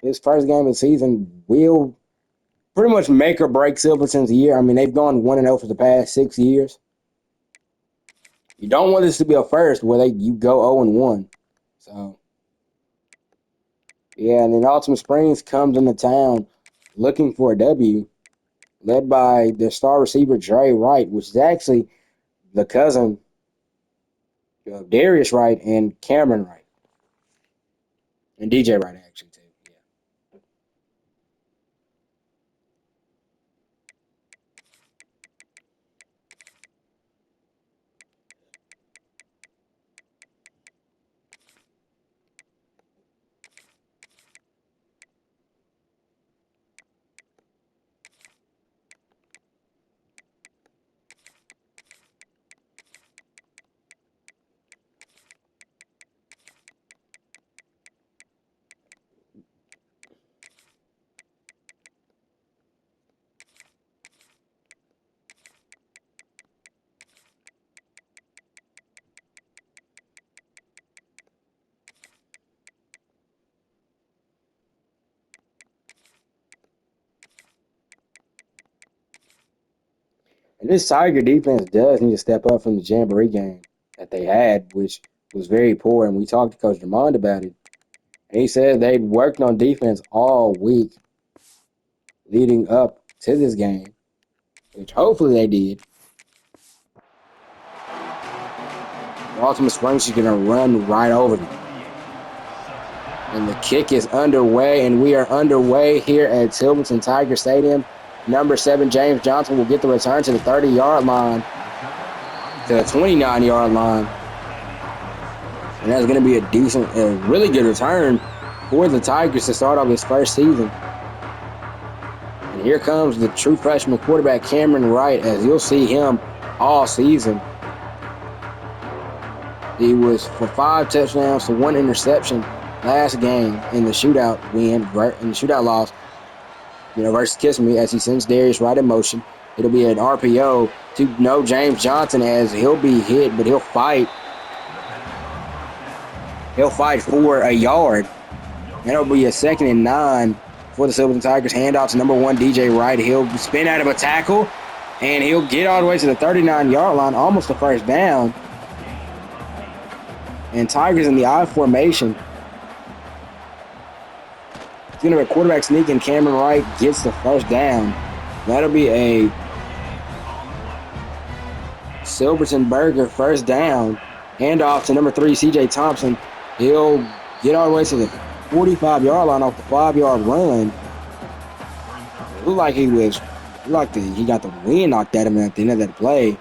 His first game of the season will pretty much make or break Silverton's year. I mean, they've gone 1-0 for the past 6 years. You don't want this to be a first where you go 0-1. So, yeah, and then Ultimate Springs comes into town looking for a W, led by their star receiver, Dre Wright, which is actually the cousin of Darius Wright and Cameron Wright. And DJ Wright, actually, too. Yeah. And this Tiger defense does need to step up from the Jamboree game that they had, which was very poor. And we talked to Coach Drummond about it. And he said they'd worked on defense all week leading up to this game, which hopefully they did. Ultimate Springs is going to run right over them. And the kick is underway, and we are underway here at Silverton Tiger Stadium. Number 7, James Johnson, will get the return to the 30-yard line, to the 29-yard line. And that's going to be a really good return for the Tigers to start off his first season. And here comes the true freshman quarterback, Cameron Wright, as you'll see him all season. He was for 5 touchdowns to 1 interception last game in the shootout win, in the shootout loss, versus Kissimmee, as he sends Darius Wright in motion. It'll be an RPO to James Johnson, as he'll be hit, but he'll fight. He'll fight for a yard. And it'll be a 2nd and 9 for the Silverton Tigers. Handoff to number 1, DJ Wright. He'll spin out of a tackle, and he'll get all the way to the 39-yard line, almost a first down. And Tigers in the I formation. It's going to be a quarterback sneak, and Cameron Wright gets the first down. That'll be a Silverton Burger first down. Handoff to number 3, CJ Thompson. He'll get all the way to the 45-yard line off the 5-yard run. It looked like he got the wind knocked at him at the end of that play.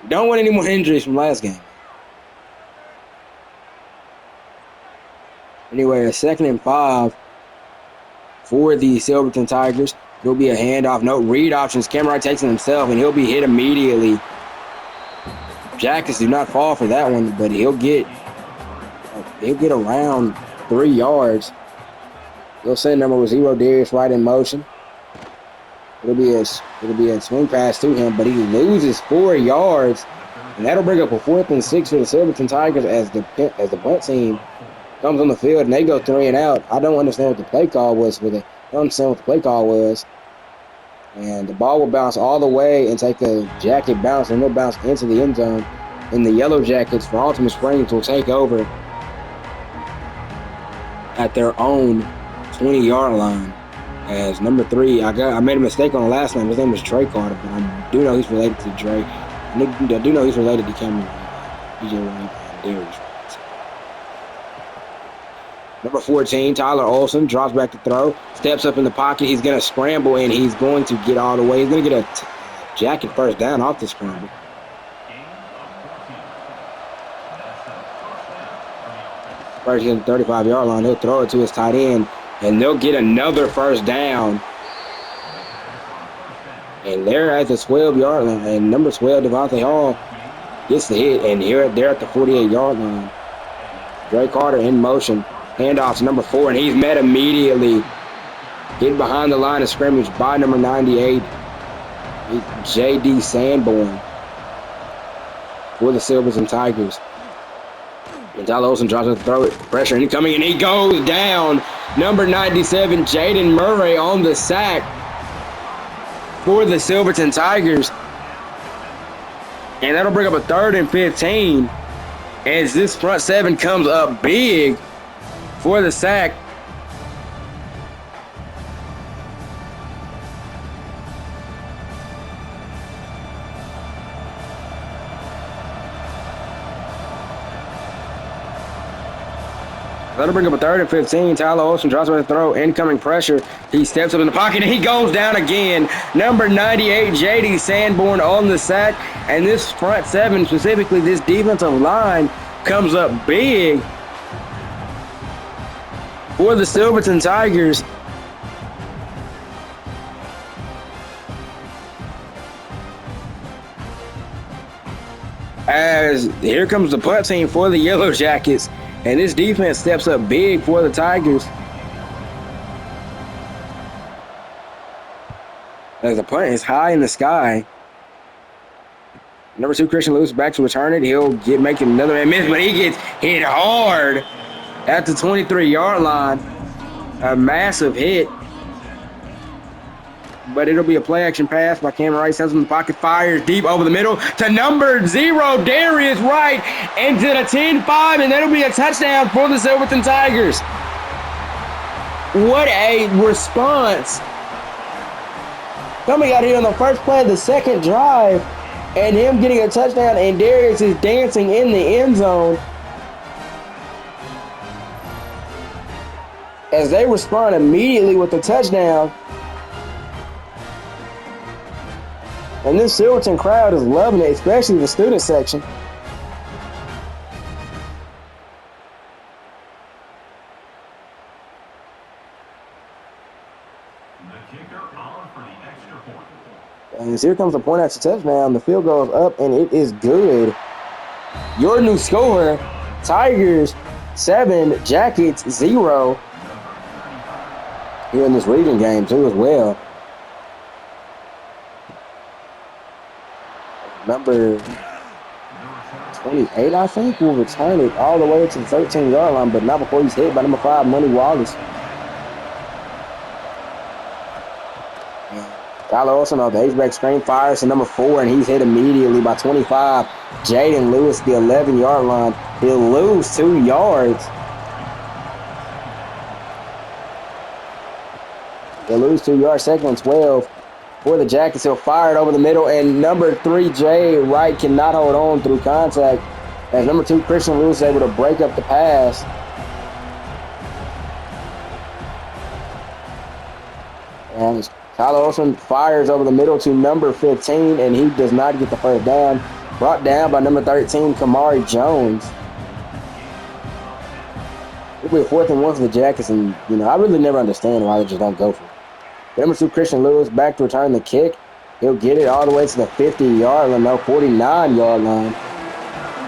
Don't want any more injuries from last game. Anyway, a 2nd and 5 for the Silverton Tigers. It'll be a handoff. No read options. Cameron Wright takes it himself, and he'll be hit immediately. Jackets do not fall for that one, but he'll get around 3 yards. They'll send number 0, Darius Wright, in motion. It'll be a swing pass to him, but he loses 4 yards, and that'll bring up a 4th and 6 for the Silverton Tigers as the punt team comes on the field and they go 3 and out. I don't understand what the play call was for it. I don't understand what the play call was. And the ball will bounce all the way and take a jacket bounce, and it'll bounce into the end zone. And the Yellow Jackets for Ultimate Springs will take over at their own 20-yard line. As number 3, I made a mistake on the last name. His name is Trey Carter, but I do know he's related to Dre. I do know he's related to Cameron Wright, DJ Wright, and Darius Wright. Number 14, Tyler Olson, drops back to throw, steps up in the pocket. He's going to scramble, and he's going to get all the way. He's going to get a jacket first down off the scramble. First, he's at the 35-yard line. He'll throw it to his tight end, and they'll get another first down. And they're at the 12-yard line, and number 12, Devontae Hall, gets the hit, and they're at the 48-yard line. Dre Carter in motion. Handoff to number 4, and he's met immediately. Hit behind the line of scrimmage by number 98, J.D. Sanborn, for the Silverton Tigers. And Tyler Olson drops a throw it, pressure incoming, and he goes down. Number 97, Jaden Murray on the sack for the Silverton Tigers. And that'll bring up a 3rd and 15 as this front seven comes up big for the sack. That'll bring up a 3rd and 15. Tyler Olsen tries to throw, incoming pressure. He steps up in the pocket and he goes down again. Number 98, JD Sanborn on the sack. And this front seven, specifically this defensive line, comes up big for the Silverton Tigers. As here comes the punt team for the Yellow Jackets. And this defense steps up big for the Tigers. As the punt is high in the sky. Number 2, Christian Lewis back to return it. He'll make another man miss, but he gets hit hard at the 23-yard line. A massive hit. But it'll be a play-action pass by Cameron Wright. Sends him in the pocket, fires deep over the middle to number 0, Darius Wright, into the 10-5, and that'll be a touchdown for the Silverton Tigers. What a response. Coming out here on the first play of the second drive, and him getting a touchdown, and Darius is dancing in the end zone. As they respond immediately with the touchdown. And this Silverton crowd is loving it, especially the student section. And here comes the point after touchdown. The field goes up, and it is good. Your new score, Tigers 7, Jackets 0. Here in this region game, too, as well. Number 28, I think, will return it all the way to the 13-yard line, but not before he's hit by number 5, Money Wallace. Tyler Olsen on the H-back screen fires to number 4, and he's hit immediately by 25. Jaden Lewis, the 11-yard line. He'll lose 2 yards. He'll lose 2 yards, 2nd and 12. For the Jackets, he'll fire it over the middle, and number 3, Jay Wright, cannot hold on through contact as number 2, Christian Lewis, is able to break up the pass. And Tyler Olsen fires over the middle to number 15, and he does not get the first down. Brought down by number 13, Kamari Jones. It'll be a 4th and 1 for the Jackets, and, I really never understand why they just don't go for it. Number 2, Christian Lewis, back to return the kick. He'll get it all the way to the 50-yard line, no, 49-yard line.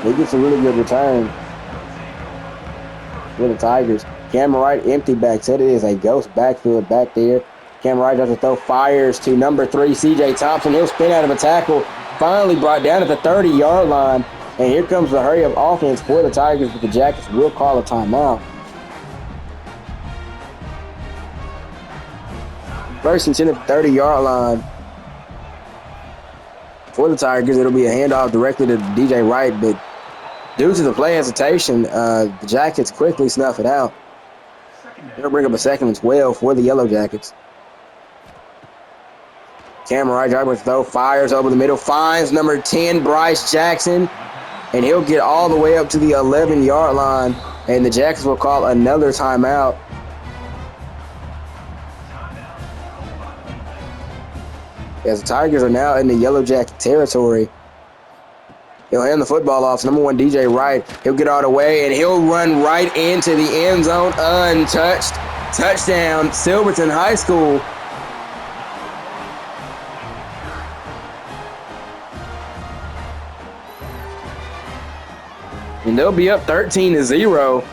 He gets a really good return for the Tigers. Cameron Wright, empty back. Said it is a ghost backfield back there. Cameron Wright does to throw, fires to number 3, C.J. Thompson. He'll spin out of a tackle. Finally brought down at the 30-yard line. And here comes the hurry-up offense for the Tigers, but the Jackets will call a timeout. First and 10 at the 30-yard line. For the Tigers, it'll be a handoff directly to DJ Wright, but due to the play hesitation, the Jackets quickly snuff it out. It'll bring up a 2nd and 12 for the Yellow Jackets. Cameron Wright driving with throw, fires over the middle, finds number 10, Bryce Jackson, and he'll get all the way up to the 11-yard line, and the Jackets will call another timeout. As the Tigers are now in the Yellow Jacket territory. He'll hand the football off to number 1, DJ Wright. He'll get all the way, and he'll run right into the end zone untouched. Touchdown, Silverton High School. And they'll be up 13-0.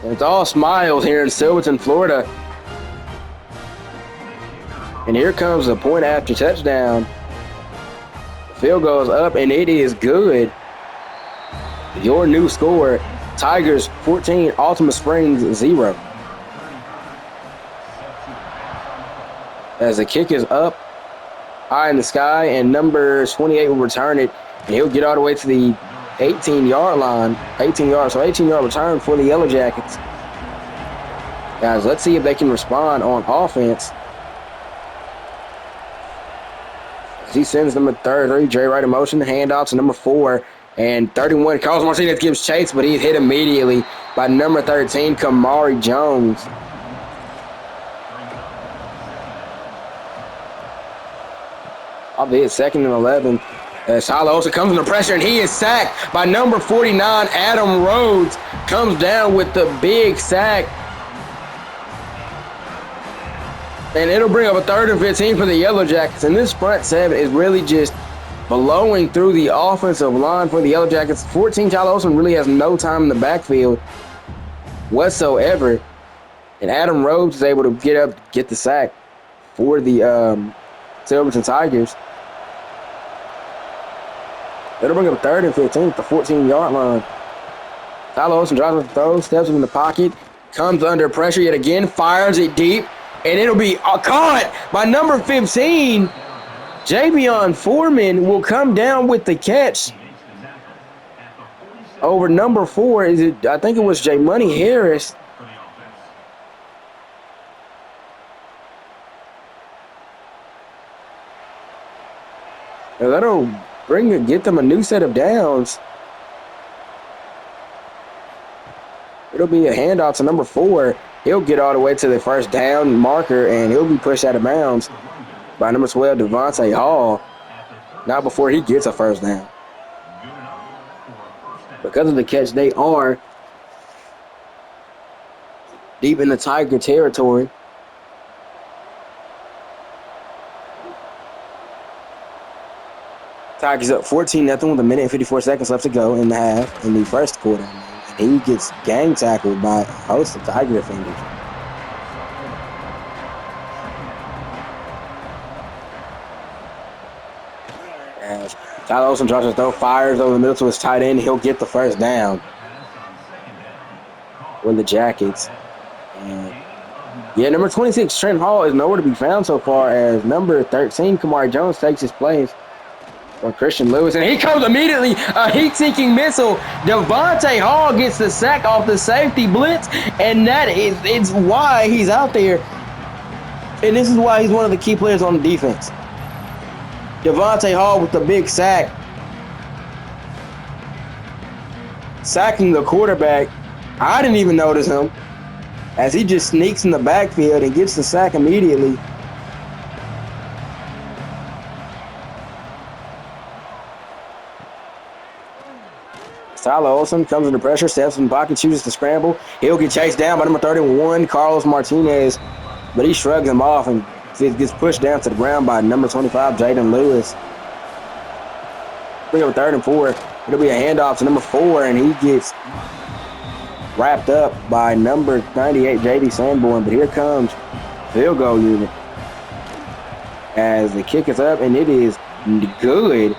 And it's all smiles here in Silverton, Florida. And here comes the point after touchdown. The field goes up, and it is good. Your new score, Tigers 14, Altima Springs 0. As the kick is up high in the sky, and number 28 will return it, and he'll get all the way to the 18-yard line. 18 yards, so 18-yard return for the Yellow Jackets. Guys, let's see if they can respond on offense. He sends number 33, Jay Wright in motion, handoff to number 4, and 31, Carlos Martinez gives chase, but he's hit immediately by number 13, Kamari Jones. I'll be at 2nd and 11. As Tyler Olsen comes under pressure, and he is sacked by number 49, Adam Rhodes. Comes down with the big sack. And it'll bring up a 3rd and 15 for the Yellow Jackets. And this front 7 is really just blowing through the offensive line for the Yellow Jackets. 14, Tyler Olsen really has no time in the backfield whatsoever. And Adam Rhodes is able to get up, get the sack for the Silverton Tigers. It'll bring up a 3rd and 15 at the 14-yard line. Tyler Olsen drives with the throw, steps in the pocket, comes under pressure yet again, fires it deep, and it'll be caught by number 15. Javion Foreman will come down with the catch over number 4. I think it was J Money Harris. And that'll get them a new set of downs. It'll be a handoff to number 4. He'll get all the way to the first down marker, and he'll be pushed out of bounds by number 12, Devontae Hall. Not before he gets a first down. Because of the catch, they are deep in the Tiger territory. Tigers up 14-0 with 1 minute and 54 seconds left to go in the half, in the first quarter. And he gets gang tackled by a host of Tiger defenders. As Tyler Olsen tries to throw, fires over the middle to his tight end, he'll get the first down with the Jackets. And yeah, number 26, Trent Hall, is nowhere to be found so far, as number 13, Kamari Jones, takes his place on Christian Lewis, and he comes immediately, a heat-seeking missile. Devontae Hall gets the sack off the safety blitz, and it's why he's out there. And this is why he's one of the key players on the defense. Devontae Hall with the big sack. Sacking the quarterback. I didn't even notice him, as he just sneaks in the backfield and gets the sack immediately. Tyler Olsen comes under pressure, steps in the pocket, chooses to scramble. He'll get chased down by number 31, Carlos Martinez, but he shrugs him off and gets pushed down to the ground by number 25, Jaden Lewis. Bring up 3rd and 4. It'll be a handoff to number 4, and he gets wrapped up by number 98, J.D. Sanborn. But here comes field goal unit as the kick is up, and it is good.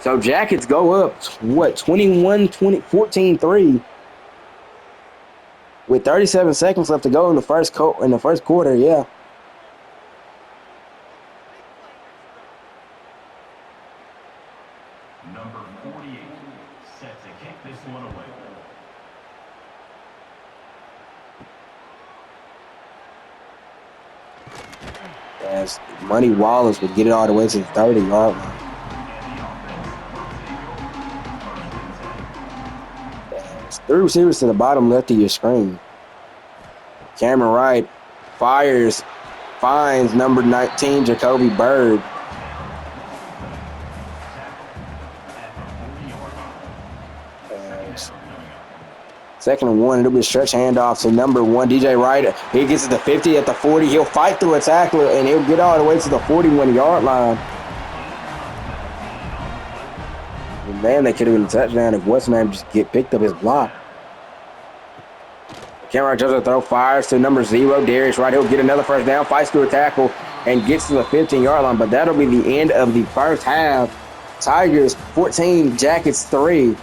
So Jackets go up, 14-3 with 37 seconds left to go in the first quarter, yeah. Number 48 set to kick this one away. As Money Wallace would get it all the way to the 30-yard line. Three receivers to the bottom left of your screen. Cameron Wright finds number 19, Jacoby Bird. Second and 1, it'll be a stretch handoff to number 1, DJ Wright. He gets to the 50 at the 40. He'll fight through a tackler, and he'll get all the way to the 41-yard line. And man, that could have been a touchdown if what's name just picked up his block. Cameron Joseph throw, fires to number 0, Darius Wright. He'll get another first down, fights through a tackle, and gets to the 15-yard line. But that'll be the end of the first half. Tigers 14, Jackets 3.